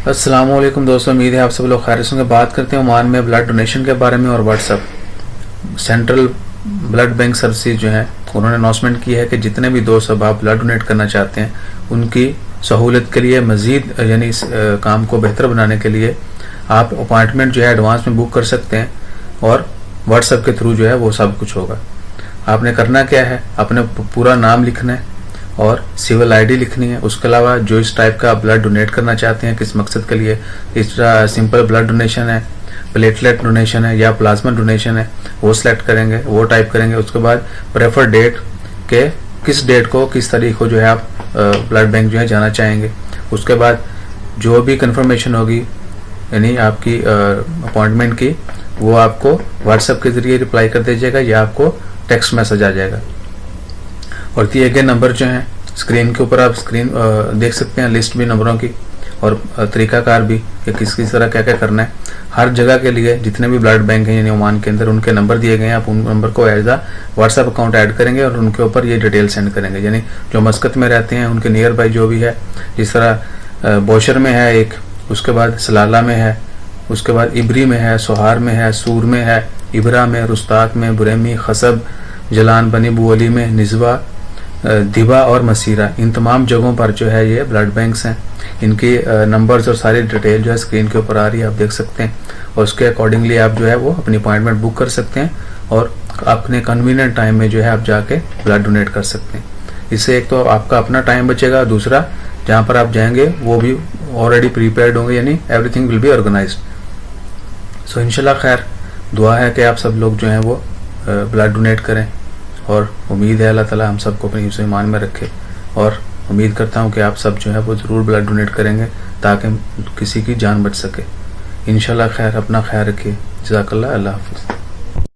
السلام علیکم دوستوں، امید ہے آپ سب لوگ خیریت سے ہوں گے۔ بات کرتے ہیں عمان میں بلڈ ڈونیشن کے بارے میں اور WhatsApp central blood bank services جو ہیں انہوں نے اناؤنسمنٹ کی ہے کہ جتنے بھی دوست اب آپ بلڈ ڈونیٹ کرنا چاہتے ہیں ان کی سہولت کے لیے مزید یعنی اس کام کو بہتر بنانے کے لیے آپ اپائنٹمنٹ جو ہے ایڈوانس میں بک کر سکتے ہیں اور واٹس ایپ کے تھرو جو ہے وہ سب کچھ ہوگا۔ آپ نے کرنا کیا ہے، اپنے پورا نام لکھنا ہے اور سول آئی ڈی لکھنی ہے۔ اس کے علاوہ جو اس ٹائپ کا بلڈ ڈونیٹ کرنا چاہتے ہیں کس مقصد کے لیے، اس طرح سمپل بلڈ ڈونیشن ہے، پلیٹلیٹ ڈونیشن ہے یا پلازما ڈونیشن ہے، وہ سلیکٹ کریں گے، وہ ٹائپ کریں گے۔ اس کے بعد پریفر ڈیٹ کہ کس ڈیٹ کو کس تاریخ کو جو ہے آپ بلڈ بینک جو ہے جانا چاہیں گے۔ اس کے بعد جو بھی کنفرمیشن ہوگی یعنی آپ کی اپوائنٹمنٹ کی، وہ آپ کو واٹس ایپ کے ذریعے رپلائی کر دیجیے گا یا آپ کو ٹیکسٹ میسج آ جائے گا۔ اور دیے گئے نمبر جو ہیں اسکرین کے اوپر آپ اسکرین دیکھ سکتے ہیں، لسٹ بھی نمبروں کی اور طریقہ کار بھی کہ کس طرح کیا کیا کرنا ہے۔ ہر جگہ کے لیے جتنے بھی بلڈ بینک ہیں یعنی عمان کے اندر ان کے نمبر دیے گئے ہیں، آپ ان نمبر کو as a WhatsApp account add کریں گے اور ان کے اوپر یہ ڈیٹیل سینڈ کریں گے۔ یعنی جو مسقط میں رہتے ہیں ان کے نیئر بائی جو بھی ہے، جس طرح بوشر میں ہے ایک، اس کے بعد سلالہ میں ہے، اس کے بعد ابری میں ہے، سوہار میں ہے، سور میں ہے، ابرا میں، رستاق میں، بریمی، خصب، جلان، بنی بو علی میں، نزوا، دیبا اور مسیرہ، ان تمام جگہوں پر جو ہے یہ بلڈ بینکس ہیں۔ ان کی نمبرز اور ساری ڈیٹیل جو ہے اسکرین کے اوپر آ رہی ہے، آپ دیکھ سکتے ہیں اور اس کے اکارڈنگلی آپ جو ہے وہ اپنی اپوائنٹمنٹ بک کر سکتے ہیں اور اپنے کنوینئنٹ ٹائم میں جو ہے آپ جا کے بلڈ ڈونیٹ کر سکتے ہیں۔ اس سے ایک تو آپ کا اپنا ٹائم بچے گا، دوسرا جہاں پر آپ جائیں گے وہ بھی آلریڈی پریپیئرڈ ہوں گے، یعنی everything will be organized. So انشاءاللہ خیر دعا ہے کہ آپ سب لوگ جو ہیں وہ بلڈ ڈونیٹ کریں اور امید ہے اللہ تعالیٰ ہم سب کو اپنی حفظ و ایمان میں رکھے، اور امید کرتا ہوں کہ آپ سب جو ہے وہ ضرور بلڈ ڈونیٹ کریں گے تاکہ کسی کی جان بچ سکے۔ انشاءاللہ خیر، اپنا خیال رکھیے۔ جزاک اللہ، اللہ حافظ۔